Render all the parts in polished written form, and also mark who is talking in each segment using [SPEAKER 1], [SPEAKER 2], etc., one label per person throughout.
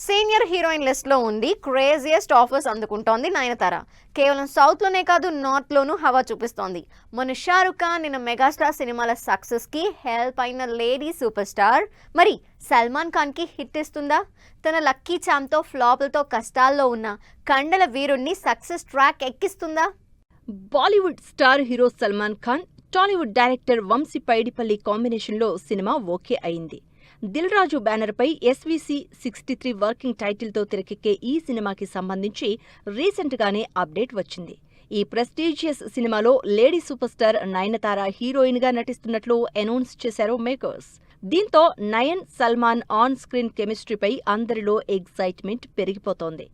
[SPEAKER 1] Senior heroine list లో ఉంది. Craziest offers అందుకుంటోంది నయనతార. కేవలం సౌత్ లోనే కాదు, నార్త్ లోనూ హవా చూపిస్తోంది. మన షారుఖ్ ఖాన్ నిన్న మెగాస్టార్ సినిమాల సక్సెస్ కి హెల్ప్ అయిన లేడీ సూపర్ స్టార్ మరి సల్మాన్ ఖాన్ కి హిట్ ఇస్తుందా? తన లక్కీ చామ్ తో ఫ్లాపులతో కష్టాల్లో ఉన్న కండల వీరుణ్ణి సక్సెస్ ట్రాక్ ఎక్కిస్తుందా?
[SPEAKER 2] Bollywood star hero Salman Khan, Tollywood director Vamshi Paidipally కాంబినేషన్లో సినిమా ఓకే అయింది. దిల్ రాజు బ్యానర్పై SVC 63 వర్కింగ్ టైటిల్తో తెరకెక్కే ఈ సినిమాకి సంబంధించి రీసెంట్గానే అప్డేట్ వచ్చింది. ఈ ప్రెస్టీజియస్ సినిమాలో లేడీ సూపర్ స్టార్ నయనతార హీరోయిన్గా నటిస్తున్నట్లు అనౌన్స్ చేశారు మేకర్స్. దీంతో నయన్, సల్మాన్ ఆన్ స్క్రీన్ కెమిస్ట్రీపై అందరిలో ఎగ్జైట్మెంట్ పెరిగిపోతోంది.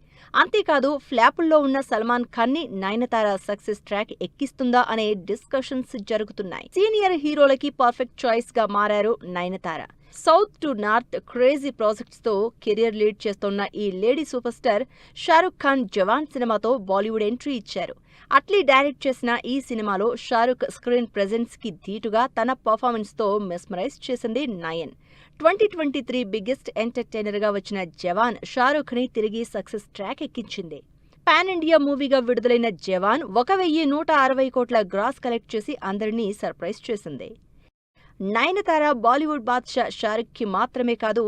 [SPEAKER 2] అంతేకాదు, ఫ్లాపుల్లో ఉన్న సల్మాన్ ఖాన్ ని నయనతార సక్సెస్ ట్రాక్ ఎక్కిస్తుందా అనే డిస్కషన్స్ జరుగుతున్నాయి. సీనియర్ హీరోలకి పర్ఫెక్ట్ చాయిస్ గా మారారు Nayanthara. South to north crazy projects తో కెరియర్ లీడ్ చేస్తోన్న ఈ lady super star Shahrukh Khan Jawan సినిమాతో బాలీవుడ్ ఎంట్రీ ఇచ్చారు. అట్లీ డైరెక్ట్ చేసిన ఈ సినిమాలో షారుఖ్ స్క్రీన్ ప్రెజెన్స్ కి ధీటుగా తన పర్ఫార్మెన్స్ తో మెస్మరైజ్ చేసింది నయన్. 2023 బిగ్గెస్ట్ ఎంటర్టైనర్ గా వచ్చిన జవాన్ షారుఖ్ ని తిరిగి సక్సెస్ ట్రాక్ ఎక్కించింది. పాన్ ఇండియా మూవీగా విడుదలైన జవాన్ 1160 కోట్ల గ్రాస్ కలెక్ట్ చేసి అందరినీ సర్ప్రైజ్ చేసింది. నయనతార బాలీవుడ్ బాద్షా షారుఖ్ కి మాత్రమే కాదు,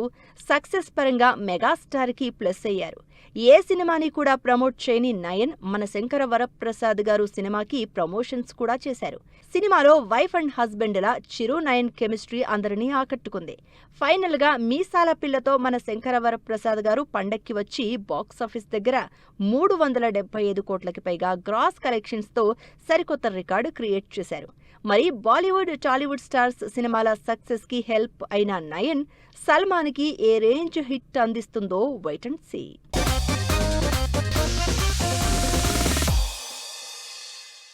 [SPEAKER 2] సక్సెస్ పరంగా మెగాస్టార్ కి ప్లస్ అయ్యారు. ఏ సినిమాని కూడా ప్రమోట్ చేయని నయన్ మన శంకర వరప్రసాద్ గారు సినిమాకి ప్రమోషన్స్ కూడా చేశారు. సినిమాలో wife and husband law Chiru Nayan chemistry అందరినీ ఆకట్టుకుంది. ఫైనల్ గా మీసాల పిల్లతో మన శంకర వరప్రసాద్ గారు పండక్కి వచ్చి బాక్సాఫీస్ దగ్గర 375 కోట్లకి పైగా గ్రాస్ కలెక్షన్స్ తో సరికొత్త రికార్డు క్రియేట్ చేశారు. మరి బాలీవుడ్, టాలీవుడ్ స్టార్స్ సినిమాల సక్సెస్ కి హెల్ప్ అయిన నయన్ సల్మాన్ కి ఏ రేంజ్ హిట్ అందిస్తుందో వెయిట్ అండ్ సీ.